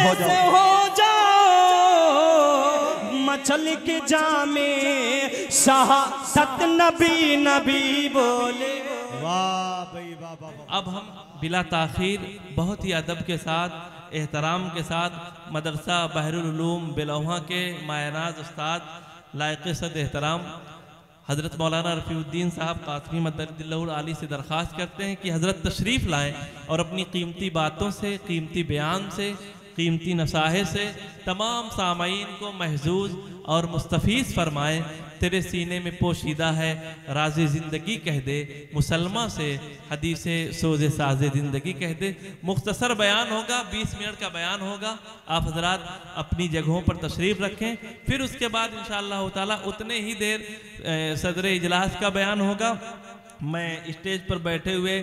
जैसे हो जाओ मचल के जामे शहादत नबी नबी बोले। वाह भाई वाह वाह। अब हम बिला ताखीर बहुत ही अदब के साथ एहतराम के साथ मदरसा बहरुल उलूम बेलौहा के मायनाज उस्ताद लायक सद एहतराम हज़रत मौलाना रफ़ीउद्दीन साहब कासमी मद्दल्लाहुल आली से दरख्वास्त करते हैं कि हज़रत तशरीफ़ लाएं और अपनी कीमती बातों से, कीमती बयान से, कीमती नसाहे से तमाम सामाईन को महजूज और मुस्तफ़ीज़ फरमाएं। तेरे सीने में पोशीदा है राज़े ज़िंदगी कह दे, मुसलमा से हदीसे सोज़े साज़े ज़िंदगी कह दे। मुख्तसर बयान होगा, 20 मिनट का बयान होगा। आप हजरात अपनी जगहों पर तशरीफ़ रखें। फिर उसके बाद इंशाअल्लाह ताला उतने ही देर सदर इजलास का बयान होगा। मैं स्टेज पर बैठे हुए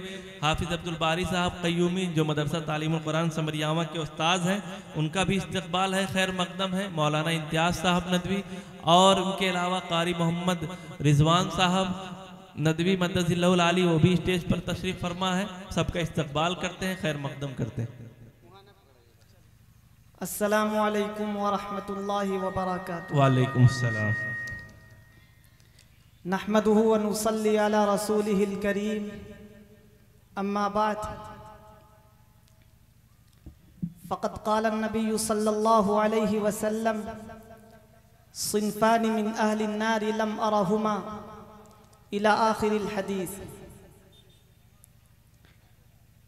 हाफिज़ अब्दुल बारी साहब क़य्यूमी जो मदरसा तालीमुल कुरान समरियावा के उस्ताद हैं, उनका भी इस्तकबाल है, खैर मकदम है। मौलाना इम्तियाज़ साहब नदवी और उनके अलावा कारी मोहम्मद रिजवान साहब नदवी मद्दल्लाहुल आली वो भी स्टेज पर तशरीफ़ फरमा है। सबका इस्तकबाल करते हैं, खैर मकदम करते हैं। अस्सलामु अलैकुम व रहमतुल्लाहि व बरकातुहू। वालेकुम अस्सलाम। नहमदुहु व नुसल्ली अला रसूलिहिल करीम, अम्मा बाद। फ़क़द क़ाल नबी सल्लल्लाहु अलैहि वसल्लम सिन्फ़ानि मिन अहलिन नारि लम अरहुमा इला आखिरिल हदीस।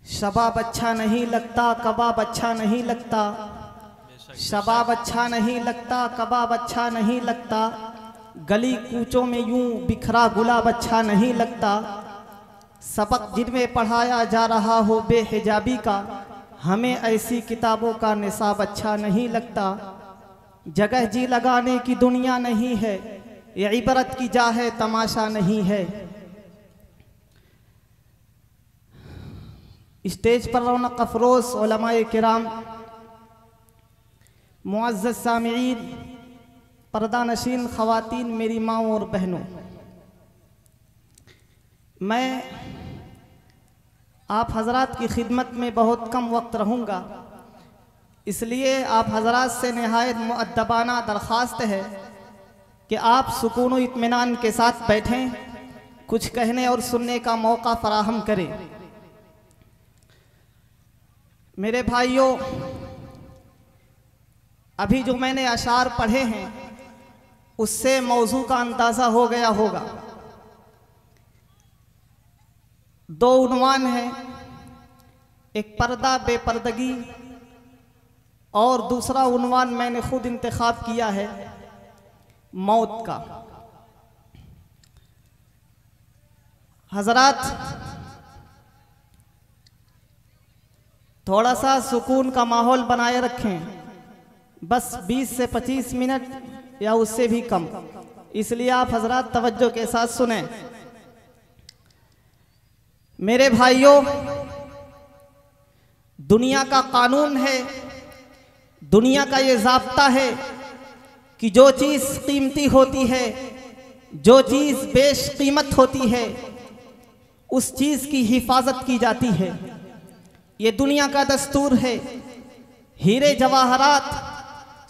शबाब अच्छा नहीं लगता, कबाब अच्छा नहीं लगता। शबाब अच्छा नहीं लगता, कबाब अच्छा नहीं लगता। गली कूचों में यूं बिखरा गुलाब अच्छा नहीं लगता। सबक जिनमें पढ़ाया जा रहा हो बेहिजाबी का, हमें ऐसी किताबों का निसाब अच्छा नहीं लगता। जगह जी लगाने की दुनिया नहीं है, ये इबरत की जा है, तमाशा नहीं है। स्टेज पर रौनक अफरोज़ उलमाए किराम, मुअज़्ज़ज़ सामिईन, पर्दा नशीन ख़वातीन, मेरी माँओं और बहनों, मैं आप हज़रात की खिदमत में बहुत कम वक्त रहूँगा, इसलिए आप हज़रात से नहायत मुअद्दबाना दरख्वास्त है कि आप सुकून व इत्मीनान के साथ बैठें, कुछ कहने और सुनने का मौका फराहम करें। मेरे भाइयों, अभी जो मैंने अशार पढ़े हैं उससे मौजू का अंदाज़ा हो गया होगा। दो उन्वान हैं, एक पर्दा बेपर्दगी और दूसरा उन्वान मैंने खुद इंतखाब किया है, मौत का। हजरात, थोड़ा सा सुकून का माहौल बनाए रखें, बस 20 से 25 मिनट या उससे भी कम, इसलिए आप हजरात तवज्जो के साथ सुने। मेरे भाइयों, दुनिया का कानून है, दुनिया का ये ज़ाब्ता है कि जो चीज़ कीमती होती है, जो चीज़ बेशकीमत होती है, उस चीज़ की हिफाजत की जाती है। ये दुनिया का दस्तूर है। हीरे जवाहरात,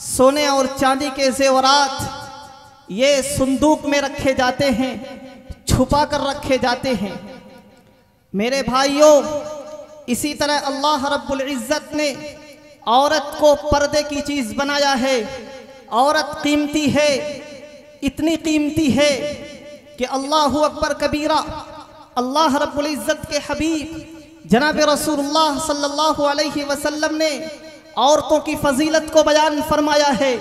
सोने और चांदी के जेवरात ये संदूक में रखे जाते हैं, छुपा कर रखे जाते हैं। मेरे भाइयों, इसी तरह अल्लाह रब्बुल इज़्ज़त ने औरत को पर्दे की चीज़ बनाया है। औरत कीमती है, इतनी कीमती है कि अल्लाहु अकबर कबीरा, अल्लाह रब्बुल इज़्ज़त के हबीब जनाब रसूलुल्लाह सल्लल्लाहु अलैहि वसल्लम ने औरतों की फजीलत को बयान फरमाया है।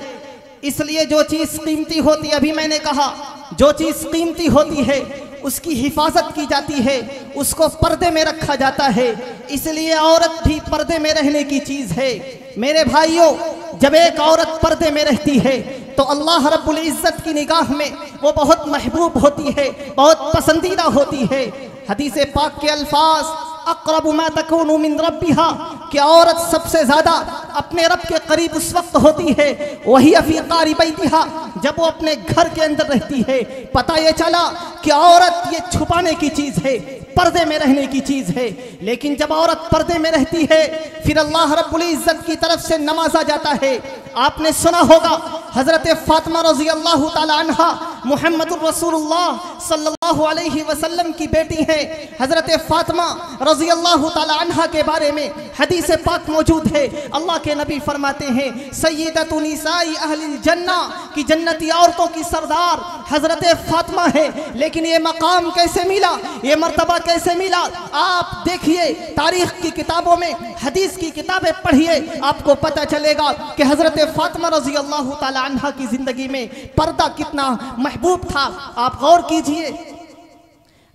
इसलिए जो चीज़ कीमती होती है, अभी मैंने कहा, जो चीज़ कीमती होती है उसकी हिफाजत की जाती है, उसको पर्दे में रखा जाता है। इसलिए औरत भी पर्दे में रहने की चीज़ है। मेरे भाइयों, जब एक औरत पर्दे में रहती है तो अल्लाह रब्बुल इज़्ज़त की निगाह में वो बहुत महबूब होती है, बहुत पसंदीदा होती है। हदीस पाक के अल्फाज, अक़रबु मा तकूनु मिन रब्बिहा, कि औरत सबसे ज़्यादा अपने रब के करीब उस वक्त होती है वही फी क़ारी बैतिहा, जब वो अपने घर के अंदर रहती है। पता ये चला कि औरत ये छुपाने की चीज़ है, पर्दे में रहने की चीज है। लेकिन जब औरत पर्दे में रहती है फिर अल्लाह रब्बुल इज्जत की तरफ से नवाजा जाता है। आपने सुना होगा हजरत फातिमा रजी अल्लाह ताला अन्हा मुहम्मदुर रसूलुल्लाह सल्लल्लाहु अलैहि वसल्लम की बेटी हैं। हजरत फातिमा रजी अल्लाह ताला अन्हा के बारे में हदीस पाक मौजूद है। अल्लाह के नबी फरमाते हैं सय्यदतु निसाई अहलिल जन्ना की जन्नती औरतों की सरदार हजरत फातिमा है। लेकिन ये मकाम कैसे मिला, ये मर्तबा कैसे मिला? आप देखिए तारीख की किताबों में, हदीस की किताबें पढ़िए, आपको पता चलेगा कि हजरत फातिमा रजी अल्लाह ताला अन्हा की जिंदगी में पर्दा कितना महबूब था। आप गौर कीजिए,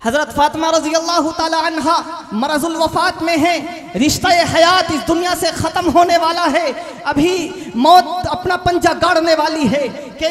हजरत फातिमा रजी अल्लाह ताला अन्हा मरजुल वफात में है, रिश्ता हयात इस दुनिया से खत्म होने वाला है, अभी मौत अपना पंजा गाड़ने वाली है कि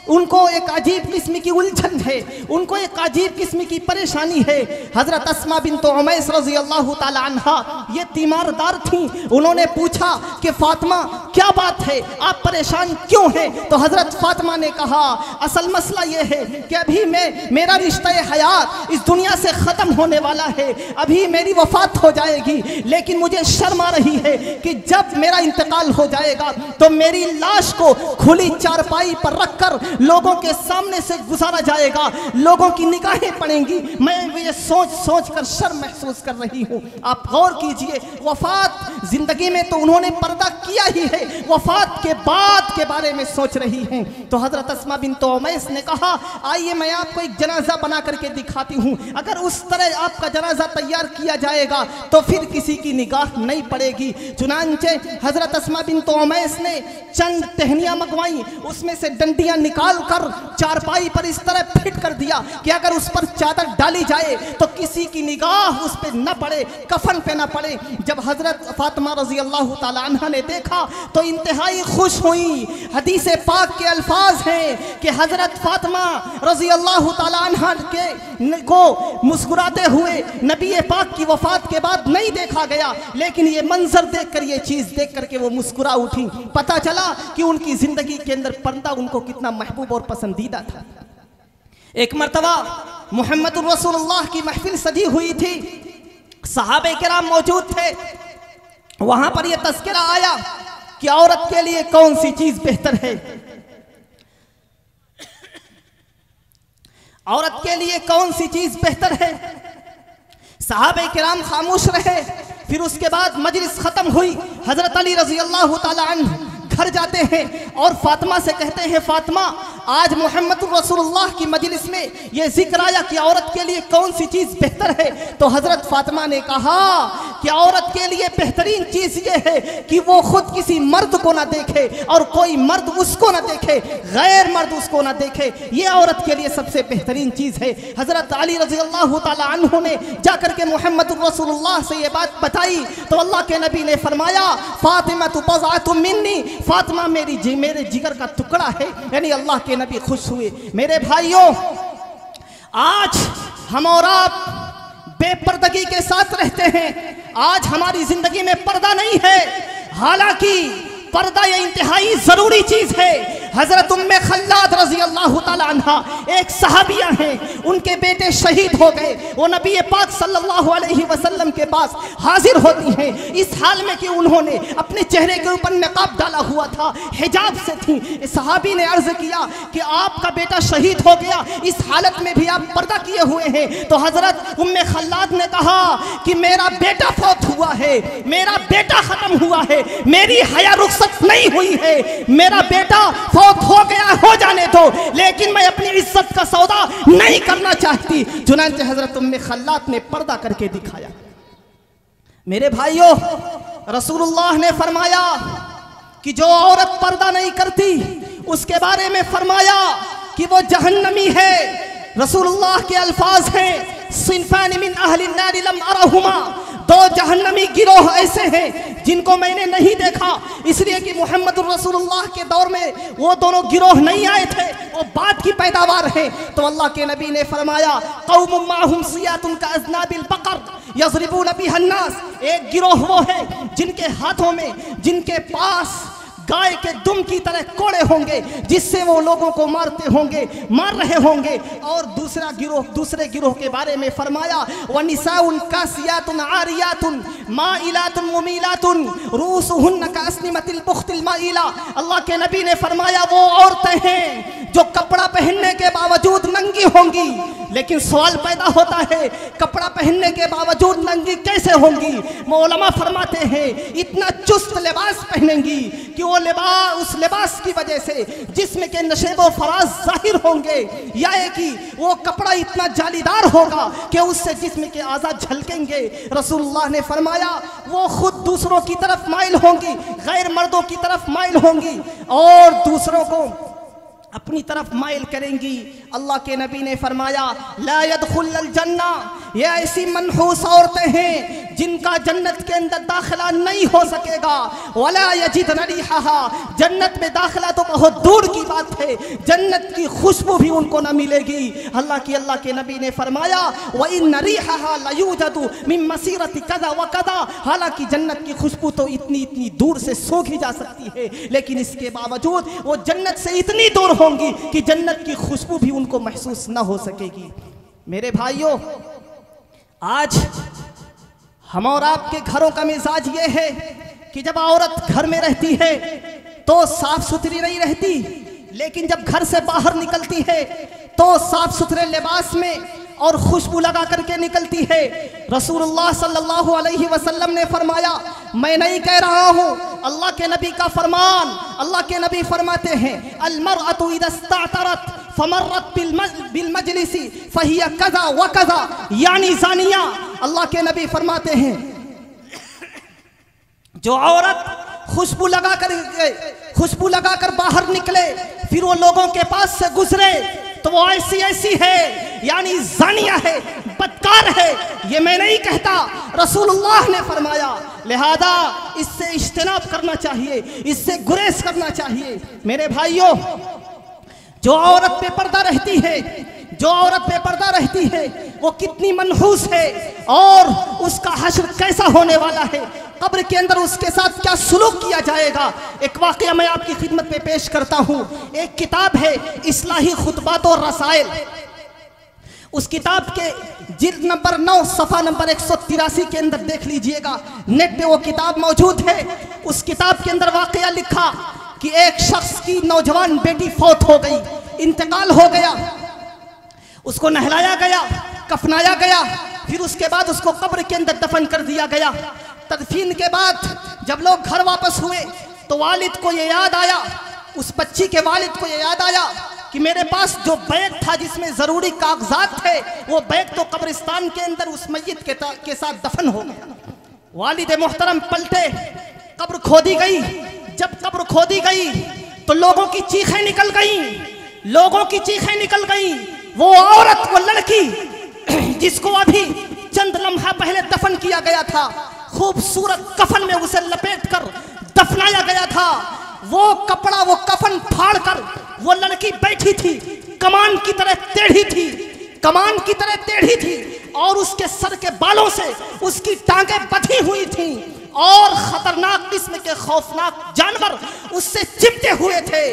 उनको एक अजीब किस्म की उलझन है, उनको एक अजीब किस्म की परेशानी है। हजरत अस्मा बिन्त उमैस रजी अल्लाह ताला अन्हा ये तीमारदार थी। उन्होंने पूछा कि फातिमा क्या बात है, आप परेशान क्यों हैं? तो हजरत फातिमा ने कहा असल मसला ये है कि अभी मेरा रिश्ता हयात इस दुनिया से ख़त्म होने वाला है, अभी मेरी वफात हो जाएगी, लेकिन मुझे शर्म आ रही है कि जब मेरा इंतकाल हो जाएगा तो मेरी लाश को खुली चारपाई पर रखकर लोगों के सामने से गुजारा जाएगा, लोगों की निगाहें पड़ेंगी, मैं ये सोच सोच कर शर्म महसूस कर रही हूँ। आप गौर कीजिए, वफात जिंदगी में तो उन्होंने पर्दा किया ही है, वफात के बाद के बारे में सोच रही हैं। तो हजरत अस्मा बिन्त उमैस ने कहा आइए मैं आपको एक जनाजा बना करके दिखाती हूँ, अगर उस तरह आपका जनाजा तैयार किया जाएगा तो फिर किसी की निगाह नहीं पड़ेगी। चुनांचे हजरत अस्मा बिन्त उमैस ने चंद टहनियां मंगवाई, उसमें से डंडियां निकाल कर चारपाई पर इस तरह फिट कर दिया कि अगर उस पर चादर डाली जाए तो किसी की निगाह उस पे न पड़े, कफन पे न पड़े। जब हजरत फातिमा रजी अल्लाह ताला अन्हा ने देखा तो इंतहाई खुश हुई। हदीस पाक के अल्फाज हैं कि हजरत फातिमा रजी अल्लाह ताला अन्हा को मुस्कुराते हुए नबी पाक की वफात के बाद नहीं देखा गया, लेकिन ये मंजर देखकर, ये चीज देख करके वो मुस्कुरा उठी। पता चला कि उनकी जिंदगी के अंदर पर्दा उनको कितना महबूब और पसंदीदा था। एक मर्तबा मुहम्मदुर रसूलुल्लाह की महफिल सजी हुई थी, सहाबे किराम मौजूद थे, वहां पर यह तज़किरा आया कि औरत के लिए कौन सी चीज बेहतर है, औरत के लिए कौन सी चीज बेहतर है। सहाबे किराम खामोश रहे। फिर उसके बाद मजलिस खत्म हुई, हजरत अली रजी अल्लाह ताला अन्हु घर जाते हैं और फातिमा से कहते हैं फातिमा आज मोहम्मद रसूलुल्लाह की मजलिस में यह जिक्र आया कि औरत के लिए कौन सी चीज बेहतर है। तो हजरत फातिमा ने कहा कि औरत के लिए बेहतरीन चीज ये है कि वो खुद किसी मर्द को ना देखे और कोई मर्द उसको ना देखे, गैर मर्द उसको ना देखे, ये औरत के लिए सबसे बेहतरीन चीज है। हजरत अली रजी अल्लाह ताला अन्हु ने जाकर के मोहम्मद रसूलुल्लाह से ये बात बताई तो अल्लाह के नबी ने फरमाया फातिमा तु बज़अतु मिन्नी, फातिमा मेरे जिगर का टुकड़ा है, यानी अल्लाह के नबी खुश हुए। मेरे भाइयों, आज हम और आप बेपर्दगी के साथ रहते हैं, आज हमारी जिंदगी में पर्दा नहीं है, हालांकि पर्दा ये इंतहाई जरूरी चीज है। हजरत उम्मे खल्लाद रजी अल्लाह ताला अन्हा एक सहाबिया हैं, उनके बेटे शहीद हो गए, वो नबी पाक सल्लल्लाहु अलैहि वसल्लम के पास हाजिर होती हैं इस हाल में कि उन्होंने अपने चेहरे के ऊपर नकाब डाला हुआ था, हिजाब से थी। सहाबी ने अर्ज किया कि आपका बेटा शहीद हो गया, इस हालत में भी आप पर्दा किए हुए हैं। तो हजरत उम्मे खल्लाद ने कहा कि मेरा बेटा फौत हुआ है, मेरा बेटा खत्म हुआ है, मेरी हया रुखसत नहीं हुई है, मेरा बेटा फौत हो गया, हो जाने दो, लेकिन मैं अपनी इज्जत का सौदा नहीं करना चाहती। चुनांचे हजरत उम्मे खल्लाद ने पर्दा करके दिखाया। मेरे भाइयों, रसूलुल्लाह ने फरमाया कि जो औरत पर्दा नहीं करती उसके बारे में फरमाया कि वो जहन्नमी है। रसूलुल्लाह के अल्फाज हैं सिनफान मिन अहलिन नार लम अरहुमा, दो जहन्नमी गिरोह ऐसे हैं जिनको मैंने नहीं देखा, इसलिए कि मोहम्मद रसूलुल्लाह के दौर में वो दोनों गिरोह नहीं आए थे, वो बाद की पैदावार है। तो अल्लाह के नबी ने फरमाया कौमुम माहुम सियातुन का अज़नाबिल बकर यज़रिबून बिहा अन्नास, एक गिरोह वो है जिनके हाथों में, जिनके पास गाय के दुम की तरह कोड़े होंगे जिससे वो लोगों को मारते होंगे, मार रहे होंगे। और दूसरे गिरोह के बारे में फरमाया वनिसाउन कासियातुन आरियातुन माइलातुन मुमीलातुन रूसुहुन्न कास्निमतिल बुख्तिल माइला। अल्लाह के नबी ने फरमाया वो औरतें हैं जो कपड़ा पहनने के बावजूद नंगी होंगी। लेकिन सवाल पैदा होता है कपड़ा पहनने के बावजूद नंगी कैसे होंगी? मौलमा फरमाते हैं इतना चुस्त लिबास पहनेंगी कि वो उस लिबास की वजह से जिस्म के नशेबो फराज जाहिर होंगे, या कि वो कपड़ा इतना जालीदार होगा कि उससे जिस्म के आज़ाद झलकेंगे। रसूलुल्लाह ने फरमाया वो खुद दूसरों की तरफ माइल होंगी, गैर मर्दों की तरफ माइल होंगी और दूसरों को अपनी तरफ माइल करेंगी। अल्लाह के नबी ने फरमाया ला यदखुलुल जन्ना, ये ऐसी मनहूस औरतें हैं जिनका जन्नत के अंदर दाखिला नहीं हो सकेगा। वला यजिदन रिहाहा, जन्नत में दाखिला तो बहुत दूर की बात है, जन्नत की खुशबू भी उनको न मिलेगी। अल्लाह के नबी ने फरमाया व इन रिहाहा लयूजदु मिन मसीरति कदा व कदा, हालांकि जन्नत की खुशबू तो इतनी दूर से सूंघी जा सकती है, लेकिन इसके बावजूद वो जन्नत से इतनी दूर होंगी कि जन्नत की खुशबू भी उनको महसूस न हो सकेगी। मेरे भाइयों, आज हम और आपके घरों का मिजाज ये है कि जब औरत घर में रहती है तो साफ सुथरी नहीं रहती, लेकिन जब घर से बाहर निकलती है तो साफ सुथरे लिबास में और खुशबू लगा करके निकलती है। रसूलुल्लाह सल्लल्लाहु अलैहि वसल्लम ने फरमाया, मैं नहीं कह रहा हूँ, अल्लाह के नबी का फरमान। अल्लाह के नबी फरमाते हैं अलमरअतु इज़ा इस्तअतरत फमर्रत बिल मजलिसी फहिया कज़ा व कज़ा, यानी ज़ानिया। अल्लाह के नबी फरमाते हैं जो औरत खुशबू लगाकर बाहर निकले फिर वो लोगों के पास से गुजरे तो वो ऐसी है, यानी ज़ानिया है, बदकार है। ये मैं नहीं कहता, रसूलुल्लाह ने फरमाया। लिहाजा इससे इज्तिनाब करना चाहिए, इससे गुरेज करना चाहिए। मेरे भाइयों, जो औरत बेपर्दा रहती है वो कितनी मनहूस है और उसका हश्र कैसा होने वाला है, कब्र के अंदर उसके साथ क्या सुलूक किया जाएगा। एक वाक़या मैं आपकी खिदमत में पेश करता हूँ। एक किताब है इस्लाही खुतबात और रसाइल, उस किताब के जिल्द नंबर 9 सफ़ा नंबर 183 के अंदर देख लीजिएगा, नेट पे वो किताब मौजूद है। उस किताब के अंदर वाक़या लिखा कि एक शख्स की नौजवान बेटी फौत हो गई, इंतकाल हो गया, उसको नहलाया गया, कफनाया गया, फिर उसके बाद उसको कब्र के अंदर दफन कर दिया गया। तदफीन के बाद जब लोग घर वापस हुए तो वालिद को ये याद आया, उस बच्ची के वालिद को ये याद आया कि मेरे पास जो बैग था जिसमें ज़रूरी कागजात थे वो बैग तो कब्रिस्तान के अंदर उस मैयत के साथ दफन हो गया। वालिद मोहतरम पलटे, कब्र खोदी गई। जब कब्र खोदी गई तो लोगों की चीखें निकल गई। वो औरत, वो लड़की जिसको अभी चंद लम्हा पहले दफन किया गया था, खूबसूरत कफन में उसे लपेटकर दफनाया गया था, वो कपड़ा, वो कफन फाड़कर वो लड़की बैठी थी, कमान की तरह टेढ़ी थी और उसके सर के बालों से उसकी टांगें बंधी हुई थीं और खतरनाक किस्म के खौफनाक जानवर उससे चिपटे हुए थे।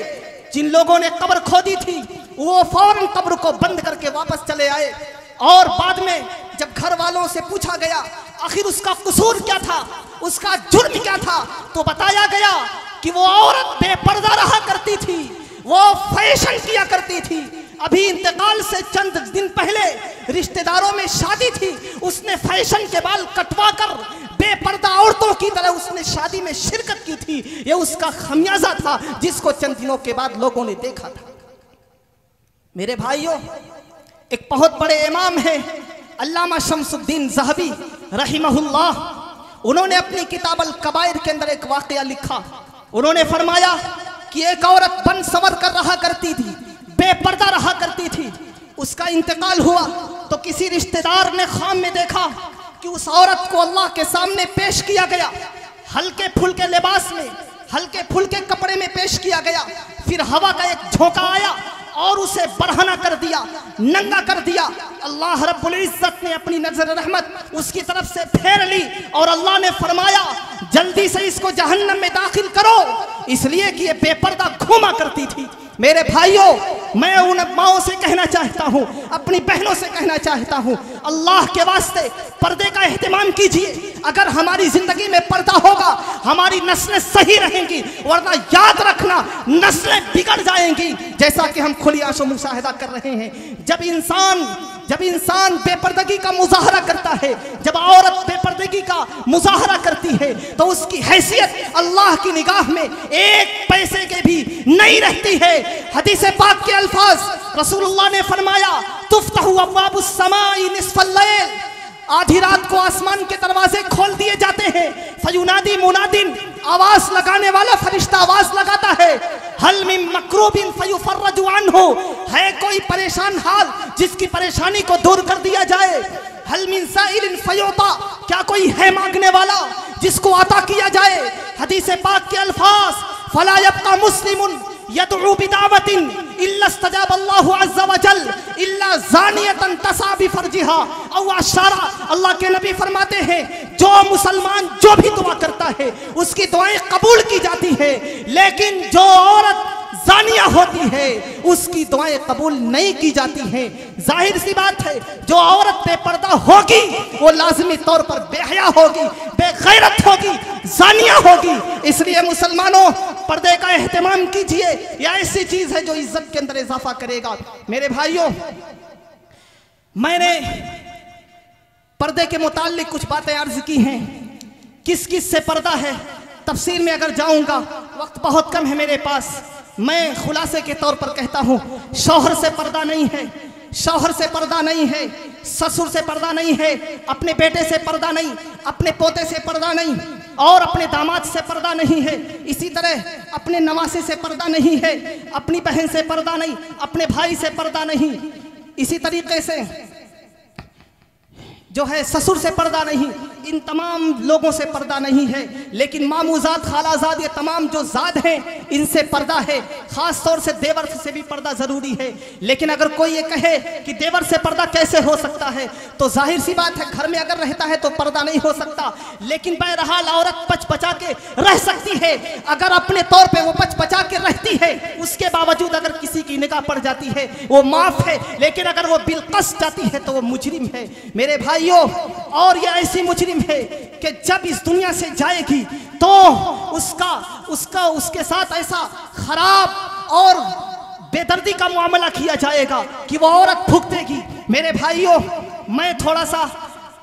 जिन लोगों ने कब्र खोदी थी वो फौरन कब्र को बंद करके वापस चले आए और बाद में जब घर वालों से पूछा गया आखिर उसका कसूर क्या था, उसका जुर्म क्या था, तो बताया गया कि वो औरत बेपर्दा रहा करती थी, वो फैशन किया करती थी। अभी इंतकाल से चंद दिन पहले रिश्तेदारों में शादी थी, उसने फैशन के बाल कटवाकर बेपर्दा औरतों की तरह उसने शादी में शिरकत की थी। ये उसका खमियाजा था जिसको चंद दिनों के बाद लोगों ने देखा था। मेरे भाइयों, एक बहुत बड़े इमाम हैं अल्लामा शम्सुद्दीन ज़हबी रहिमहुल्लाह, उन्होंने अपनी किताब अल कबाइर के अंदर एक वाक़या लिखा। उन्होंने फरमाया कि एक औरत बन सवर कर रहा करती थी, बेपर्दा रहा करती थी, उसका इंतकाल हुआ तो किसी रिश्तेदार ने ख्वाब में देखा कि उस औरत को अल्लाह के सामने पेश किया गया, हल्के फुल्के लिबास में, हल्के फुल्के कपड़े में पेश किया गया। फिर हवा का एक झोंका आया और उसे बरहना कर दिया, नंगा कर दिया। अल्लाह रब्बुल इज्जत ने अपनी नजर रहमत उसकी तरफ से फेर ली और अल्लाह ने फरमाया जल्दी से इसको जहन्नम में दाखिल करो इसलिए कि ये बेपर्दा घूमा करती थी। मेरे भाइयों, मैं उन माओं से कहना चाहता हूँ, अपनी बहनों से कहना चाहता हूँ, अल्लाह के वास्ते पर्दे का एहतमाम कीजिए। अगर हमारी जिंदगी में पर्दा होगा हमारी नस्लें सही रहेंगी, वरना याद रखना नस्लें बिगड़ जाएंगी, जैसा कि हम खुली आंखों मुशाहिदा कर रहे हैं। जब इंसान बेपर्दगी का मुजाहरा करता है, जब औरत बेपर्दगी का मुजाहरा करती है, तो उसकी हैसियत अल्लाह की निगाह में एक पैसे के भी नहीं रहती है। हदीस पाक के अल्फाज रसूलुल्लाह ने फरमाया, तुफ्तहु अब्वाबुस समाई निस्फल लैल, आधी रात को आसमान के दरवाजे खोल दिए जाते हैं। फयुनादी मुनादिन, आवाज लगाने वाला फरिश्ता आवाज लगाता है, हल मिन मकरूबिन फयुफर्रजु अन्हु, है कोई परेशान हाल जिसकी परेशानी को दूर कर दिया जाए। हल मिन साइलिन फयुता, क्या कोई है मांगने वाला जिसको अता किया जाए। हदीस पाक के अल्फाज, फला यब्का मुस्लिमुन यदउ बिदावतिन इल्ला इस्तजाब अल्लाहु अज़्ज़ा वजल इल्ला ज़ानियतन तसा बिफर्जिहा औ अशारा। अल्लाह के नबी फरमाते हैं, जो मुसलमान जो भी दुआ करता है उसकी दुआएं कबूल की जाती है, लेकिन जो औरत जानिया होती है उसकी दुआएं कबूल नहीं की जाती हैं। जाहिर सी बात है, जो औरत बेपर्दा होगी वो लाजमी तौर पर बेहया होगी, बेगैरत होगी, जानिया होगी। इसलिए मुसलमानों, पर्दे का एहतमाम कीजिए, यह ऐसी चीज है जो इज्जत के अंदर इजाफा करेगा। मेरे भाइयों, मैंने पर्दे के मुताल्लिक कुछ बातें अर्ज की हैं। किस किस से पर्दा है, तफसील में अगर जाऊंगा, वक्त बहुत कम है मेरे पास। मैं खुलासे के तौर पर कहता हूं, शौहर से पर्दा नहीं है, शौहर से पर्दा नहीं है, ससुर से पर्दा नहीं है, अपने बेटे से पर्दा नहीं, अपने पोते से पर्दा नहीं, और अपने दामाद से पर्दा नहीं है। इसी तरह अपने नवासे से पर्दा नहीं है, अपनी बहन से पर्दा नहीं, अपने भाई से पर्दा नहीं। इसी तरीके से जो है ससुर से पर्दा नहीं, इन तमाम लोगों से पर्दा नहीं है। लेकिन मामूजात, खालाजाद, ये तमाम जो जाद हैं इनसे पर्दा है। ख़ास तौर से देवर से भी पर्दा ज़रूरी है। लेकिन अगर कोई ये कहे कि देवर से पर्दा कैसे हो सकता है, तो जाहिर सी बात है, घर में अगर रहता है तो पर्दा नहीं हो सकता। लेकिन बहरहाल औरत पच पचा के रह सकती है। अगर अपने तौर पर वो पच पचा के रहती है, उसके बावजूद अगर किसी की निगाह पड़ जाती है वो माफ़ है, लेकिन अगर वो बिलकस जाती है तो वो मुजरिम है। मेरे भाइयों, और ये ऐसी मुजरिम है कि जब इस दुनिया से जाएगी तो उसके साथ ऐसा खराब और बेदर्दी का मामला किया जाएगा कि वो औरत भुगतेगी। मेरे भाइयों, मैं थोड़ा सा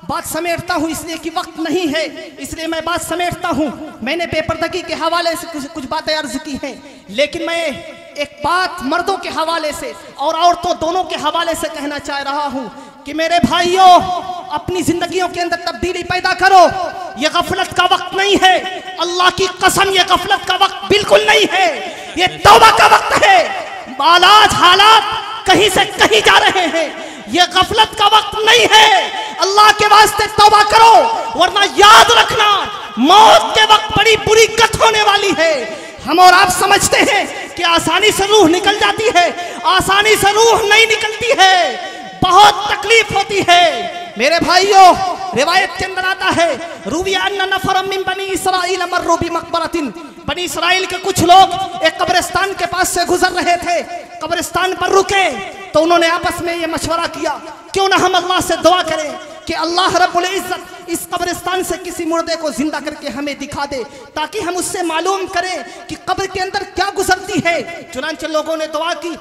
बात समेटता हूँ, इसलिए कि वक्त नहीं है, इसलिए मैं बात समेटता हूँ। मैंने बेपर्दगी के हवाले से कुछ बातें अर्ज की हैं, लेकिन मैं एक बात मर्दों के हवाले से और औरतों दोनों के हवाले से कहना चाह रहा हूँ कि मेरे भाइयों, अपनी जिंदगियों के अंदर तब्दीली पैदा करो। ये गफलत का वक्त नहीं है, अल्लाह की कसम, ये गफलत का वक्त बिल्कुल नहीं है, ये तौबा का वक्त है। हालात कहीं से कहीं जा रहे हैं, ये गफलत का वक्त नहीं है। अल्लाह के वास्ते तौबा करो, वरना याद रखना मौत के वक्त बड़ी बुरी कथ होने वाली है। हम और आप समझते हैं कि आसानी से रूह निकल जाती है, आसानी से रूह नहीं निकलती है, बहुत तकलीफ होती है। मेरे भाइयों, रिवायत के अंदर आता है, रूविया अन्ना नफरम मिन बनी इसराइल मर्रू बि मकबरतिन, बनी इसराइल के कुछ लोग एक कब्रिस्तान के पास से गुजर रहे थे। कब्रिस्तान पर रुके तो उन्होंने आपस में ये मशवरा किया, क्यों ना हम अल्लाह से दुआ करें कि अल्लाह रब्बुल इज्जत इस कब्रिस्तान से किसी मुर्दे को जिंदा करके हमें दिखा दे, ताकि हम उससे मालूम करें कि कब्र के अंदर क्या गुजरती है। चुनांचे लोगों ने दुआ की।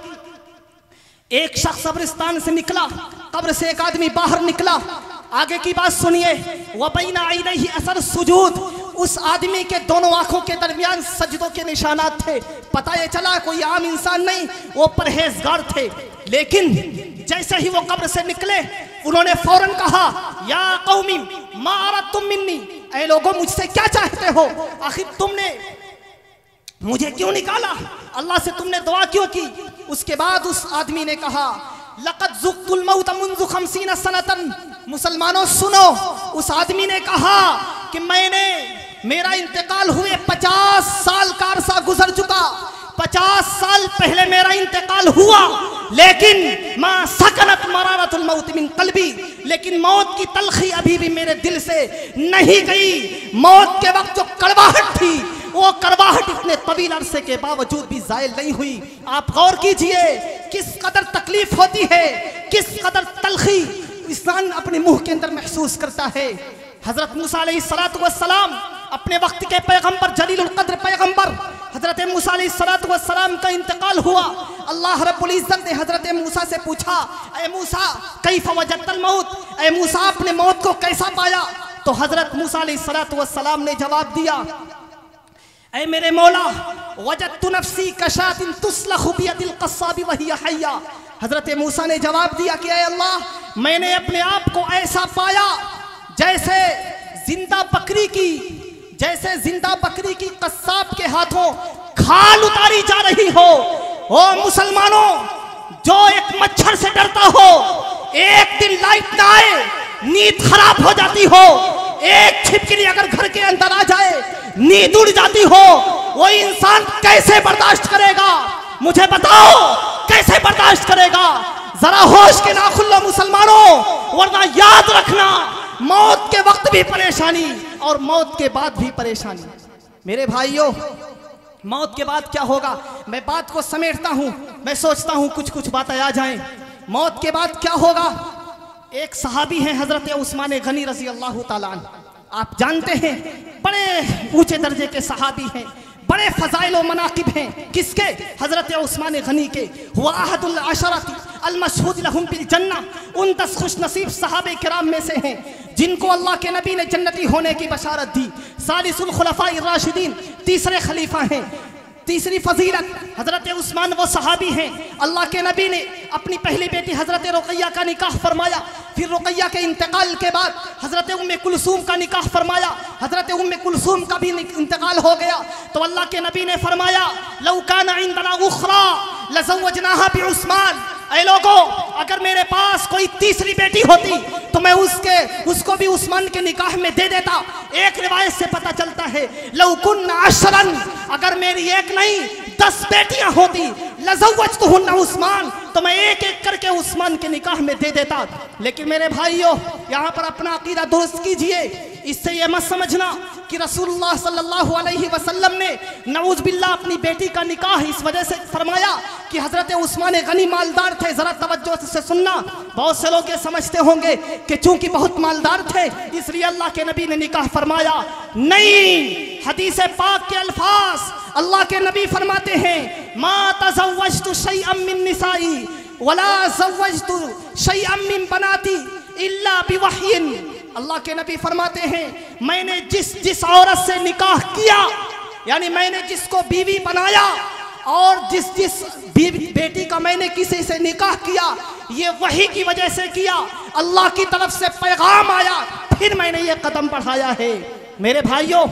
एक शख्स कब्रिस्तान से निकला, कब्र से एक आदमी बाहर निकला। आगे की बात सुनिए, वबैना ऐनैहि असर सुजूद, उस आदमी के दोनों आंखों के दरमियान सजदों के निशानात थे। पता ये चला कोई आम इंसान नहीं, वो परहेजगार थे। लेकिन जैसे ही वो कब्र से निकले, उन्होंने फौरन कहा, या कौमी मा अरदतुम मिन्नी, ऐ लोगों मुझसे क्या चाहते हो, आखिर तुमने मुझे क्यों निकाला, अल्लाह से तुमने दुआ क्यों की। उसके बाद उस आदमी ने कहा, लक़द ज़ुक़्तुल मौत मुन्ज़ु 50 सनतन, मुसलमानों सुनो, उस आदमी ने कहा कि मेरा इंतकाल हुए 50 साल का अरसा गुजर चुका, 50 साल पहले मेरा इंतकाल हुआ, लेकिन मां सकनत मरारतुल मौत मिन कल्बी, लेकिन मौत की तलखी अभी भी मेरे दिल से नहीं गई। मौत के वक्त जो कड़वाहट थी वो वो करवाहट इतने तवील अरसे के बावजूद भी जायल नहीं हुई। आप गौर कीजिए किस कदर तकलीफ होती है, किस कदर तलखी इंसान अपने मुंह के अंदर महसूस करता है। हजरत मूसा अलैहिस्सलातु वस्सलाम अपने वक्त के पैगंबर जलीलुल कद्र पैगंबर हजरत मूसा अलैहिस्सलातु वस्सलाम का इंतकाल हुआ। अल्लाह रब्बुल इज्जत ने हजरत मूसा से पूछा, ए मूसा कैफ वजदतल मौत, ए मूसा अपने मौत को कैसा पाया? तो हजरत मूसा अलैहिस्सलातु वस्सलाम ने जवाब दिया, ऐ मेरे मौला वजदतु नफ्सी कशातिन तुस्लखु बियदिल क़स्साबि वहिय हय्या। हजरत मूसा ने जवाब दिया कि ऐ अल्लाह मैंने अपने आप को ऐसा पाया जैसे जिंदा बकरी की कस्साब के हाथों खाल उतारी जा रही हो। ओ मुसलमानों, जो एक मच्छर से डरता हो, एक दिन लाइट ना आए नींद खराब हो जाती हो, एक छिपकली अगर घर के अंदर आ जाए नींद उड़ जाती हो, वो इंसान कैसे बर्दाश्त करेगा? मुझे बताओ कैसे बर्दाश्त करेगा? जरा होश के नाखुन लो मुसलमानों, वरना याद रखना मौत के वक्त भी परेशानी और मौत के बाद भी परेशानी। मेरे भाइयों, मौत के बाद क्या होगा? मैं बात को समेटता हूं, मैं सोचता हूं कुछ कुछ बातें आ जाएं। मौत के बाद क्या होगा? एक सहाबी हैं हजरत उस्मान गनी रजी अल्लाह ताला अन्हु, आप जानते हैं बड़े ऊंचे दर्जे के सहाबी हैं, बड़े फजाइल व मनाकिब हैं। किसके? हजरत उस्मान गनी के। हुआ अहदुल अशरती अल मशहूद लहुम बिल जन्नह, उन 10 खुश नसीब सहाबे किराम में से हैं जिनको अल्लाह के नबी ने जन्नती होने की बशारत दी। सालिसुल खुलफाए राशिदीन, तीसरे खलीफा हैं। तीसरी फजीलत, हजरत उस्मान वो सहाबी हैं, अल्लाह के नबी ने अपनी पहली बेटी हजरत रुकैया का निकाह फरमाया, फिर रुकैया के इंतकाल के बाद हजरत उम्मे कुलसूम का निकाह फरमाया, हजरत उम्मे कुलसूम का भी इंतकाल हो गया। तो अल्लाह के नबी ने फरमाया, लौ काना इंदना उखरा लज़व्वजनाहा बि उस्मान, ऐ लोगों अगर मेरे पास कोई तीसरी बेटी होती तो मैं उसको भी उस्मान के निकाह में दे देता। एक रिवायत से पता चलता है, लौ कुन्ना अशरन, अगर मेरी एक नहीं 10 बेटियां होती, लज़व्वजतुहुन्ना उस्मान, तो मैं एक एक करके उस्मान के निकाह में दे देता। लेकिन मेरे भाइयों, यहाँ पर अपना अकीदा दुरुस्त कीजिए। इससे यह मत समझना कि रसूलुल्लाह सल्लल्लाहु अलैहि वसल्लम ने नऊज़ बिल्लाह अपनी बेटी का निकाह इस वजह से फरमाया कि हजरत उस्मान गनी मालदार थे। जरा तवज्जो से सुनना, बहुत से लोग ये समझते होंगे कि चूंकि बहुत मालदार थे इसलिए अल्लाह के नबी ने निकाह फरमाया। नहीं, हदीस पाक के अल्फाज अल्लाह के नबी फरमाते हैं, मा तज़व्वजतु शैअम मिन निसाई वला ज़व्वजतु शैअम मिन बनाती इल्ला बिवहयिन। अल्लाह के नबी फरमाते हैं, मैंने जिस औरत से निकाह किया, यानी मैंने जिसको बीवी बनाया और जिस बेटी का मैंने किसी से निकाह किया, ये वही की वजह से किया, अल्लाह की तरफ से पैगाम आया, फिर मैंने ये कदम बढ़ाया है। मेरे भाइयों,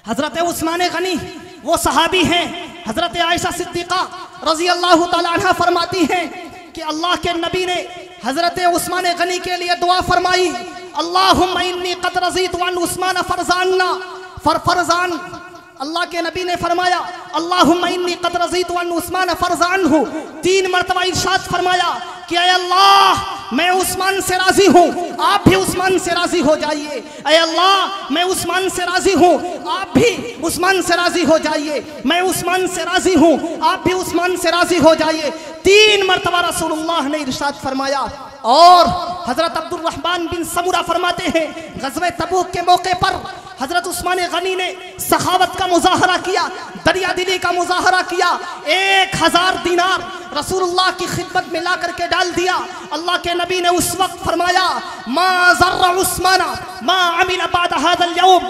हजरत उस्मान गनी वो सहाबी हैं, हजरत आयशा सिद्दीक़ा रजी अल्लाह ताला अन्हा फरमाती हैं कि अल्लाह के नबी ने हजरत उस्मान गनी के लिए दुआ फरमाई, अल्लाहुम्मा इन्नी क़द रज़ीतु अन उस्मान फरज़ान। अल्लाह के नबी ने फरमाया, अल्लाहुम्मा इन्नी क़द रज़ीतु अन उस्मान फरज़ानहु। 3 मरतबा इरशाद फरमाया कि ऐ अल्लाह मैं उस्मान से राजी हूँ, आप भी उस्मान से राजी हो जाइए। ऐ अल्लाह मैं उस्मान से राजी हूँ, आप भी उस्मान से राजी हो जाइए। मैं उस्मान से राजी हूँ, आप भी उस्मान से राजी हो जाइए। 3 मरतबा रसूलुल्लाह ने इरशाद फरमाया। और हजरत अब्दुल रहमान बिन समुरा फरमाते हैं, ग़ज़वे तबूक के मौके पर हजरत उस्मान गनी ने सखावत का मुजाहरा किया, दरिया दिली का मुजाहरा किया। 1000 दिनार रसूलुल्लाह की खिदमत में ला करके डाल दिया। अल्लाह के नबी ने उस वक्त फरमाया, मा ज़र्रा उस्माना मा अमिल बाद हाज़ल यौम,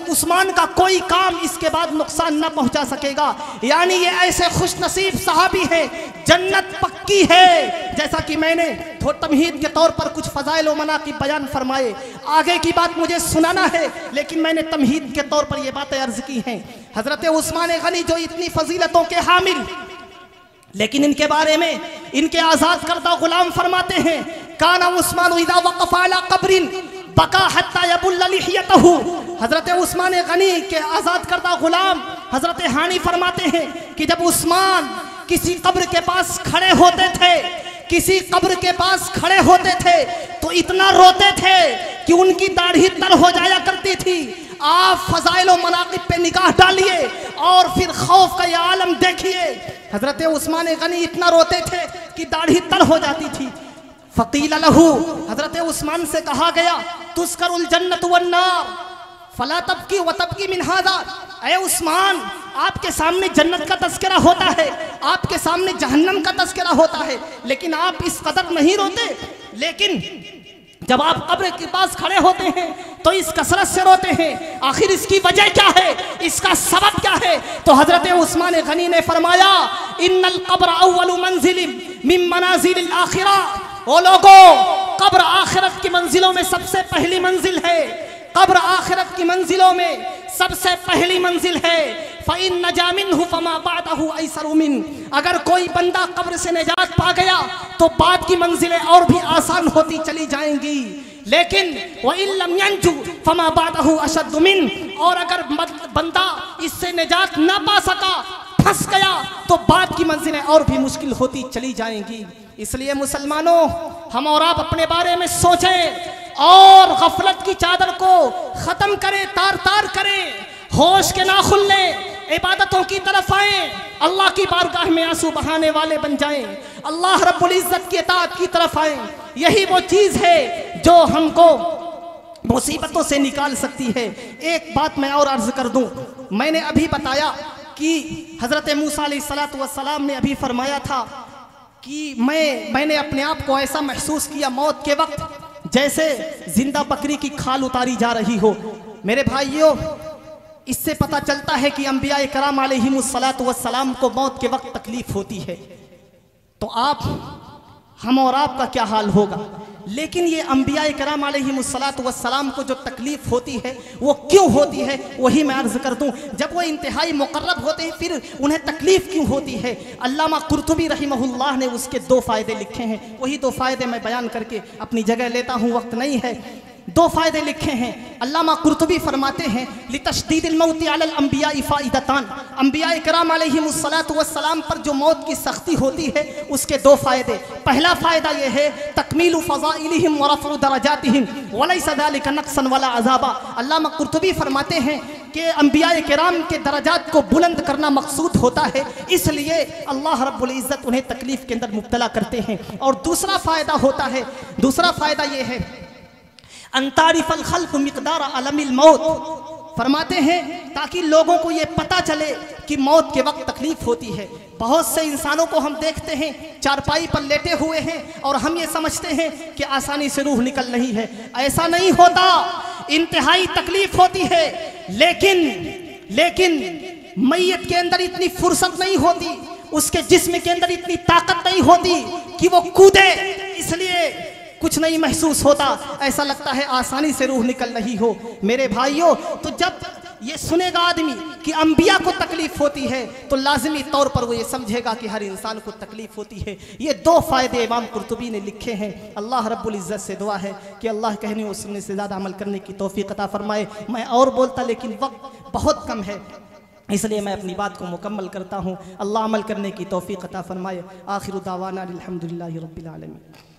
उस्मान का कोई काम इसके बाद नुकसान न पहुंचा सकेगा। यानी ये ऐसे खुश नसीब सहाबी हैं, जन्नत पक्की है। जैसा कि मैंने तमहीद के तौर पर कुछ फजाइल व मनाक़िब बयान फरमाए, आगे की बात मुझे सुनाना है, लेकिन मैंने तमहीद के तौर पर ये बातें अर्ज की हैं। हजरत उस्मान गनी जो इतनी फजीलतों के हामिल, लेकिन इनके बारे में इनके आज़ाद करदा गुलाम फरमाते हैं, काना उस्मान इज़ा वक़फ़ अला क़ब्रिन बका हत्ता यबुल्ल लिहियतहु। हजरत उस्मान गनी के आज़ाद करदा गुलाम हजरत हानी फरमाते हैं कि जब उस्मान किसी कब्र के पास खड़े होते थे, किसी कब्र के पास खड़े होते थे तो इतना रोते थे कि उनकी दाढ़ी तर हो जाया करती थी। आप फजाइल व मनाक़िब पे निगाह डालिए और फिर खौफ का ये आलम देखिए। हजरत उस्मान गनी इतना रोते थे कि दाढ़ी तर हो जाती थी। फ़क़ील लहू, हजरत उस्मान से कहा गया, तुस्करुल जन्नत वन्नार फला तबकी व तबकी मिन हाज़ा। ऐ उस्मान, आपके सामने जन्नत का तज़किरा होता है, आपके सामने जहन्नम का तज़किरा होता है, लेकिन आप इस कदर नहीं रोते। लेकिन जब आप कब्र के पास खड़े होते हैं तो इस कसरत से रोते हैं। आखिर इसकी वजह क्या है, इसका सबब क्या है? तो हजरत उस्मान गनी ने फरमाया, इन्नल कब्र अव्वलु मंजिलिम मिन मनाजिलिल आखिरा। ओ लोगों, कब्र आखिरत की मंजिलों में सबसे पहली मंजिल है। कब्र आखिरत की मंजिलों में सबसे पहली मंजिल है। फ़इन नजा मिन्हु फमा बादहु ऐसरु मिन। अगर कोई बंदा कब्र से निजात पा गया तो बाद की मंजिलें और भी आसान होती चली जाएंगी। लेकिन वइन लम यंजु फमा बादहु अशद्दु मिन। और अगर बंदा इससे निजात ना पा सका, फंस गया, तो बाद की मंजिलें और भी मुश्किल होती चली जाएंगी। इसलिए मुसलमानों, हम और आप अपने बारे में सोचें और गफलत की चादर को खत्म करें, तार तार करें, होश के ना खुलने, इबादतों की तरफ आएं, अल्लाह की बारगाह में आंसू बहाने वाले बन जाएं, अल्लाह रब्बुल इज्जत की इताअत की तरफ आएं। यही वो चीज़ है जो हमको मुसीबतों से निकाल सकती है। एक बात मैं और अर्ज कर दूं, मैंने अभी बताया कि हज़रत मूसा अलैहिस्सलातु वस्सलाम ने अभी फरमाया था कि मैंने अपने आप को ऐसा महसूस किया मौत के वक्त जैसे जिंदा बकरी की खाल उतारी जा रही हो। मेरे भाइयों, इससे पता चलता है कि अंबिया कराम अलैहिमुस्सलातु वस्सलाम को मौत के वक्त तकलीफ होती है। तो हम और आपका क्या हाल होगा? लेकिन ये अंबिया कराम अलैहिमुस्सलातु वस्सलाम को जो तकलीफ होती है वो क्यों होती है, वही मैं अर्ज़ कर दूं। जब वो इंतहाई मुक़र्रब होते हैं फिर उन्हें तकलीफ क्यों होती है? अल्लामा कुर्तुबी रहिमहुल्लाह ने उसके 2 फ़ायदे लिखे हैं। वही 2 फ़ायदे मैं बयान करके अपनी जगह लेता हूँ, वक्त नहीं है। 2 फ़ायदे लिखे हैं। अल्लामा कुर्तुबी फरमाते हैं, लितशदीदिल मौति अलल अंबिया फ़ाइदतान। अंबिया कराम अलैहिमुस्सलातु वस्सलाम पर जो मौत की सख्ती होती है उसके 2 फ़ायदे। पहला फ़ायदा ये है, तकमीलु फ़ज़ाइलिहिम व रफ़उ दरजातिहिम व लैसा ज़ालिका नक़्सन वला अज़ाबा। अल्लामा कुर्तुबी फरमाते हैं कि अंबिया कराम के दरजात को बुलंद करना मकसूद होता है, इसलिए अल्लाह रब्बुल इज़्ज़त उन्हें तकलीफ़ के अंदर मुब्तला करते हैं। और दूसरा फ़ायदा ये है, अंतारिफल खल्क़ मिक़दार अलमिल मौत। फरमाते हैं ताकि लोगों को ये पता चले कि मौत के वक्त तकलीफ होती है। बहुत से इंसानों को हम देखते हैं चारपाई पर लेटे हुए हैं और हम ये समझते हैं कि आसानी से रूह निकल रही है। ऐसा नहीं होता, इंतहाई तकलीफ होती है। लेकिन मैयत के अंदर इतनी फुर्सत नहीं होती, उसके जिस्म के अंदर इतनी ताकत नहीं होती कि वो कूदे, इसलिए कुछ नहीं महसूस होता। ऐसा लगता है आसानी से रूह निकल रही हो। मेरे भाइयों, तो जब ये सुनेगा आदमी कि अंबिया को तकलीफ होती है तो लाजमी तौर पर वो ये समझेगा कि हर इंसान को तकलीफ होती है। ये 2 फ़ायदे इमाम कुर्तुबी ने लिखे हैं। अल्लाह रब्बुल इज़्ज़त से दुआ है कि अल्लाह कहने और सुनने से ज़्यादा अमल करने की तौफ़ीक़ अता फरमाए। मैं और बोलता लेकिन वक्त बहुत कम है, इसलिए मैं अपनी बात को मुकम्मल करता हूँ। अल्लाह अमल करने की तौफ़ीक़ अता फरमाए। आखिर दावाना अल्हम्दुलिल्लाहि रब्बिल आलमीन।